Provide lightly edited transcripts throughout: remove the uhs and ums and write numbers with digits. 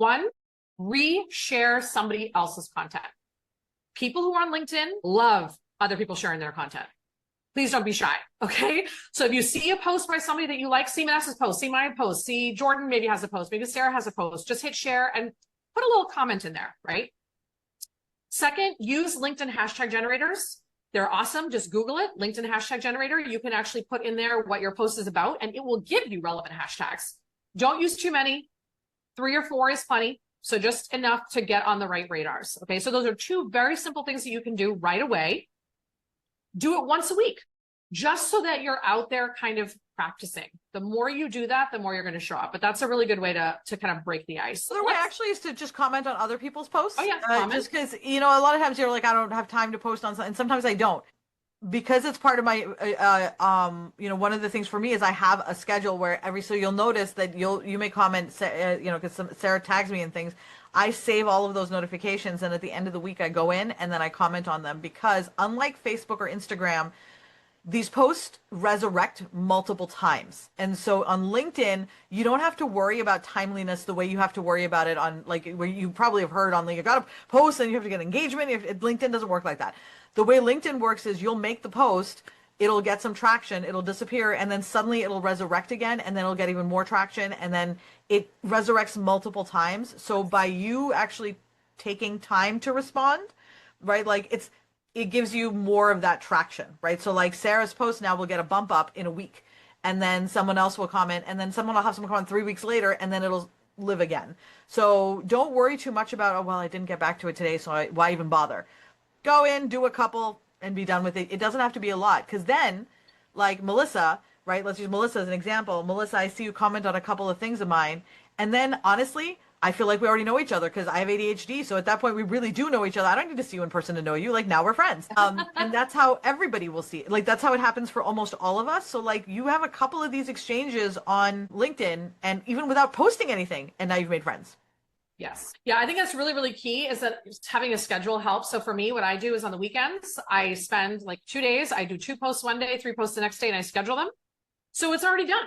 One, re-share somebody else's content. People who are on LinkedIn love other people sharing their content. Please don't be shy, okay? So if you see a post by somebody that you like, see Vanessa's post, see my post, see Jordan maybe has a post, maybe Sarah has a post, just hit share and put a little comment in there, right? Second, use LinkedIn hashtag generators. They're awesome. Just Google it, LinkedIn hashtag generator. You can actually put in there what your post is about and it will give you relevant hashtags. Don't use too many. 3 or 4 is plenty. So just enough to get on the right radars. Okay, so those are 2 very simple things that you can do right away. Do it once a week, just so that you're out there kind of practicing. The more you do that, the more you're going to show up. But that's a really good way to kind of break the ice. Another way actually is to just comment on other people's posts. Oh yeah, just because, you know, a lot of times you're like, I don't have time to post on something, and sometimes I don't. Because it's part of my, you know, one of the things for me is I have a schedule where so you'll notice that you may comment, you know, because Sarah tags me in things. I save all of those notifications, and at the end of the week I go in and then I comment on them, because unlike Facebook or Instagram, these posts resurrect multiple times. And so on LinkedIn, you don't have to worry about timeliness the way you have to worry about it on, like, where you probably have heard on, like, you got to post and you have to get engagement. LinkedIn doesn't work like that. The way LinkedIn works is you'll make the post, it'll get some traction, it'll disappear, and then suddenly it'll resurrect again, and then it'll get even more traction, and then it resurrects multiple times. So by you actually taking time to respond, right, like it gives you more of that traction, right? So like Sarah's post now will get a bump up in a week, and then someone else will comment, and then someone will have someone comment 3 weeks later, and then it'll live again. So don't worry too much about, oh, well, I didn't get back to it today, so why even bother? Go in, do a couple, and be done with it. It doesn't have to be a lot, because then, like Melissa, right? Let's use Melissa as an example. Melissa, I see you comment on a couple of things of mine, and then honestly, I feel like we already know each other because I have ADHD. So at that point, we really do know each other. I don't need to see you in person to know you. Like, now we're friends. And that's how everybody will see it. Like, that's how it happens for almost all of us. So like, you have a couple of these exchanges on LinkedIn, and even without posting anything, and now you've made friends. Yes. Yeah, I think that's really, really key, is that having a schedule helps. So for me, what I do is on the weekends, I spend like 2 days. I do 2 posts one day, 3 posts the next day, and I schedule them. So it's already done.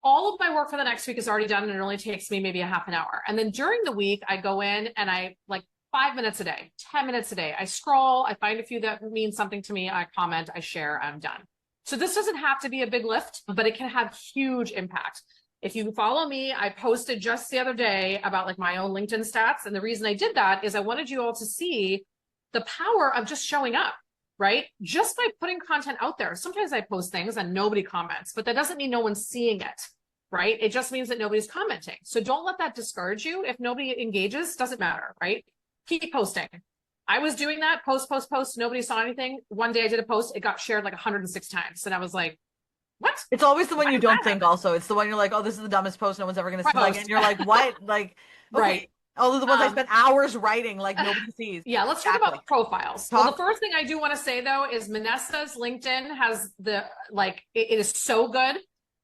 All of my work for the next week is already done, and it only takes me maybe a half an hour. And then during the week, I go in and I, like, 5 minutes a day, 10 minutes a day. I scroll, I find a few that mean something to me, I comment, I share, I'm done. So this doesn't have to be a big lift, but it can have huge impact. If you follow me, I posted just the other day about like my own LinkedIn stats. And the reason I did that is I wanted you all to see the power of just showing up, right? Just by putting content out there. Sometimes I post things and nobody comments, but that doesn't mean no one's seeing it, right? It just means that nobody's commenting. So don't let that discourage you. If nobody engages, doesn't matter, right? Keep posting. I was doing that, post, nobody saw anything. One day I did a post, it got shared like 106 times. And I was like, what? It's always the one you don't think also. It's the one you're like, oh, this is the dumbest post no one's ever going to see. Like, and you're like, what? Like, okay. Right. All of the ones I spent hours writing, like nobody sees. Yeah, let's talk about profiles. Well, the first thing I do want to say though is Vanessa's LinkedIn has the, like, it is so good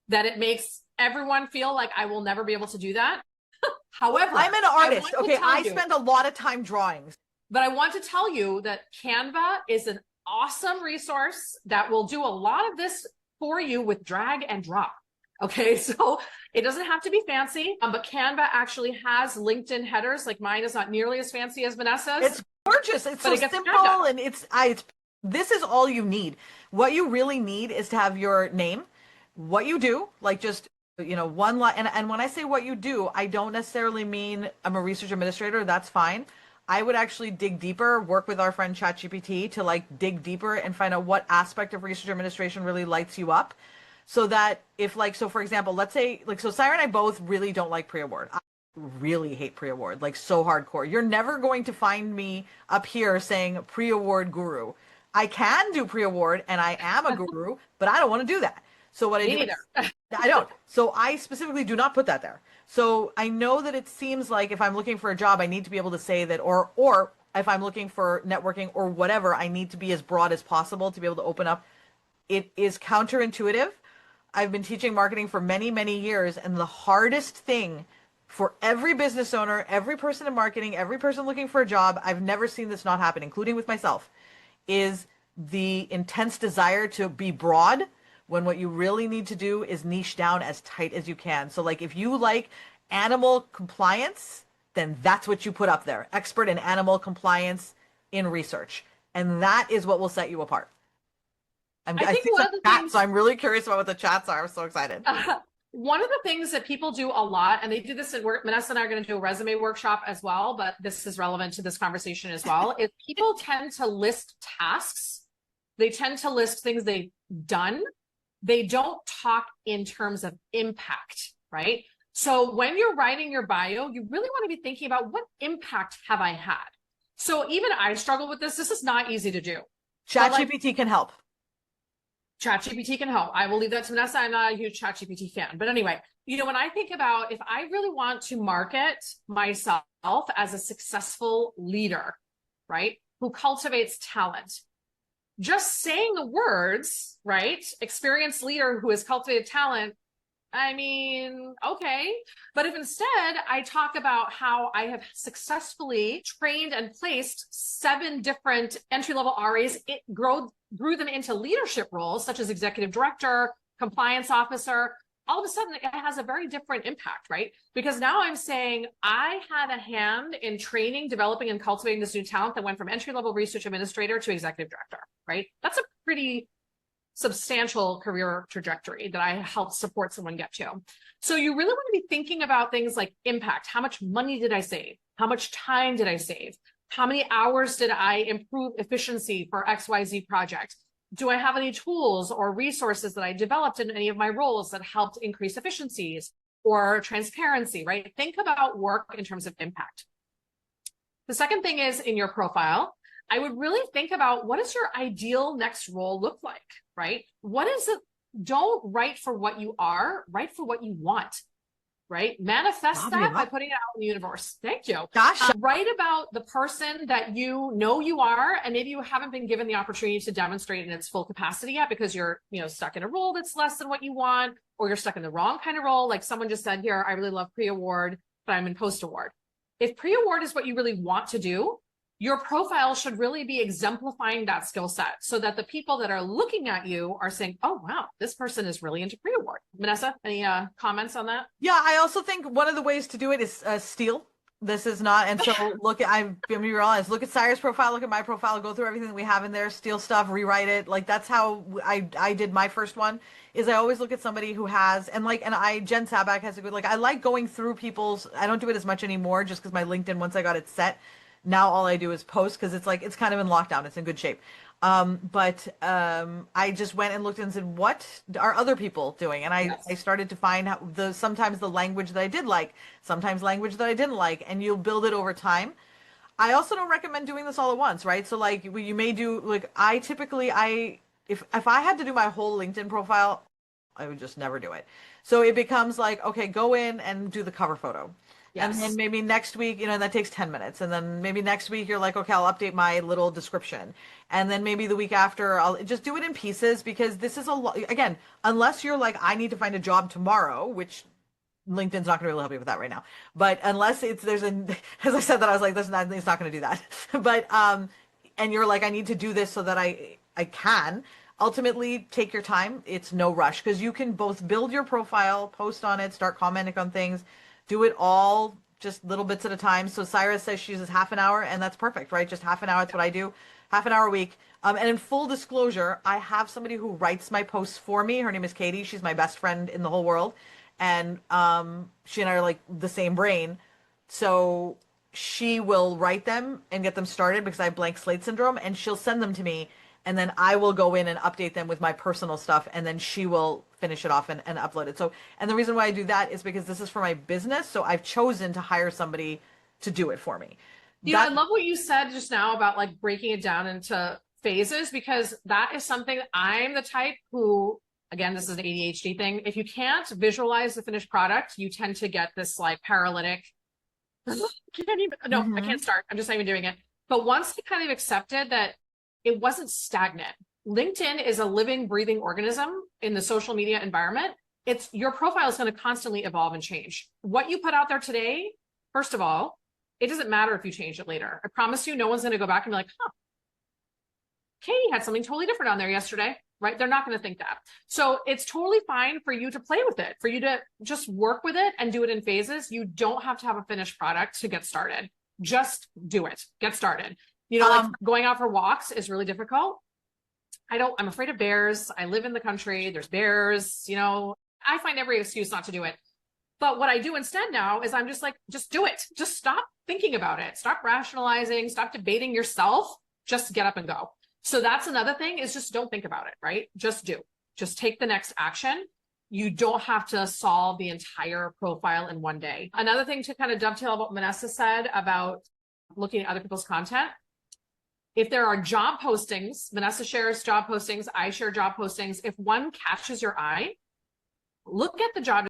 that it makes everyone feel like I will never be able to do that. However, I'm an artist. Okay, I spend a lot of time drawing. But I want to tell you that Canva is an awesome resource that will do a lot of this for you with drag and drop. Okay, so it doesn't have to be fancy, but Canva actually has LinkedIn headers. Like, mine is not nearly as fancy as Vanessa's. It's gorgeous. It's so simple, and this is all you need. What you really need is to have your name, what you do, like just, you know, one line. And when I say what you do, I don't necessarily mean I'm a research administrator. That's fine. I would actually dig deeper, work with our friend ChatGPT to like dig deeper and find out what aspect of research administration really lights you up. So that if, like, so for example, let's say, like, so Sarah and I both really don't like pre-award. I really hate pre-award, like so hardcore. You're never going to find me up here saying pre-award guru. I can do pre-award and I am a guru, but I don't want to do that. So what I do, I don't. So I specifically do not put that there. So I know that it seems like if I'm looking for a job, I need to be able to say that, or if I'm looking for networking or whatever, I need to be as broad as possible to be able to open up. It is counterintuitive. I've been teaching marketing for many, many years, and the hardest thing for every business owner, every person in marketing, every person looking for a job, I've never seen this not happen, including with myself, is the intense desire to be broad when what you really need to do is niche down as tight as you can. So like if you like animal compliance, then that's what you put up there. Expert in animal compliance in research. And that is what will set you apart. I I think see one some of the chats, so things I'm really curious about what the chats are. I'm so excited. one of the things that people do a lot, and they do this at work, Vanessa and I are going to do a resume workshop as well, but this is relevant to this conversation as well, is people tend to list tasks. They tend to list things they've done. They don't talk in terms of impact, right? So when you're writing your bio, you really want to be thinking about what impact have I had? So even I struggle with this. This is not easy to do. ChatGPT can help. ChatGPT can help. I will leave that to Vanessa. I'm not a huge ChatGPT fan. But anyway, when I think about if I really want to market myself as a successful leader, right, who cultivates talent, just saying the words, right, experienced leader who has cultivated talent, I mean, okay. But if instead I talk about how I have successfully trained and placed 7 different entry-level RAs, it grew them into leadership roles, such as executive director, compliance officer, all of a sudden it has a very different impact, right? Because now I'm saying I had a hand in training, developing, and cultivating this new talent that went from entry-level research administrator to executive director, right? That's a pretty substantial career trajectory that I helped support someone get to. So you really want to be thinking about things like impact. How much money did I save? How much time did I save? How many hours did I improve efficiency for XYZ project? Do I have any tools or resources that I developed in any of my roles that helped increase efficiencies or transparency, right? Think about work in terms of impact. The second thing is in your profile, I would really think about what does your ideal next role look like, right? What is it? Don't write for what you are, write for what you want, right? Manifest that by putting it out in the universe. Thank you. Gosh. Write about the person that you know you are, and maybe you haven't been given the opportunity to demonstrate in its full capacity yet because you're, stuck in a role that's less than what you want, or you're stuck in the wrong kind of role. Like someone just said here, I really love pre-award, but I'm in post-award. If pre-award is what you really want to do, your profile should really be exemplifying that skill set so that the people that are looking at you are saying, oh, wow, this person is really into pre-award. Vanessa, any comments on that? Yeah, I also think one of the ways to do it is steal. This is not, and so look at, I'm gonna be realized, look at Cyrus' profile, look at my profile, go through everything that we have in there, steal stuff, rewrite it. Like that's how I did my first one, is I always look at somebody who has, and Jen Sabak has a good, I like going through people's, I don't do it as much anymore just because my LinkedIn, once I got it set, now all I do is post because it's kind of in lockdown. It's in good shape. I just went and looked and said, what are other people doing? And I started to find how sometimes the language that I did like, sometimes language that I didn't like, and you'll build it over time. I also don't recommend doing this all at once, right? So you may do, I typically, if I had to do my whole LinkedIn profile, I would just never do it. So it becomes okay, go in and do the cover photo. Yes. And then maybe next week, that takes 10 minutes. And then maybe next week you're like, okay, I'll update my little description. And then maybe the week after, I'll just do it in pieces because this is again, unless you're like, I need to find a job tomorrow, which LinkedIn's not going to really help you with that right now. But unless as I said that, I was like, it's not going to do that. But, and you're like, I need to do this so that I can. Ultimately, take your time. It's no rush because you can both build your profile, post on it, start commenting on things, do it all just little bits at a time. So Cyrus says she uses half an hour, and that's perfect, right? Just half an hour. That's what I do. Half an hour a week. And in full disclosure, I have somebody who writes my posts for me. Her name is Katie. She's my best friend in the whole world. And she and I are like the same brain. So she will write them and get them started because I have blank slate syndrome, and she'll send them to me. And then I will go in and update them with my personal stuff, and then she will finish it off and upload it. So, and the reason why I do that is because this is for my business, so I've chosen to hire somebody to do it for me. I love what you said just now about breaking it down into phases, because that is something I'm the type who, again, this is an ADHD thing. If you can't visualize the finished product, you tend to get this paralytic. I can't start. I'm just not even doing it. But once I kind of accepted that it wasn't stagnant. LinkedIn is a living, breathing organism in the social media environment. Your profile is going to constantly evolve and change. What you put out there today, first of all, it doesn't matter if you change it later. I promise you, no one's going to go back and be like, huh, Katie had something totally different on there yesterday, right? They're not going to think that. So it's totally fine for you to play with it, for you to just work with it and do it in phases. You don't have to have a finished product to get started. Just do it. Get started. You know, like going out for walks is really difficult. I'm afraid of bears. I live in the country. There's bears, you know, I find every excuse not to do it. But what I do instead now is I'm just like, just do it. Just stop thinking about it. Stop rationalizing, stop debating yourself. Just get up and go. So that's another thing, is just don't think about it, right? Just do. Just take the next action. You don't have to solve the entire profile in one day. Another thing to kind of dovetail what Vanessa said about looking at other people's content. If there are job postings, Vanessa shares job postings, I share job postings. If one catches your eye, look at the job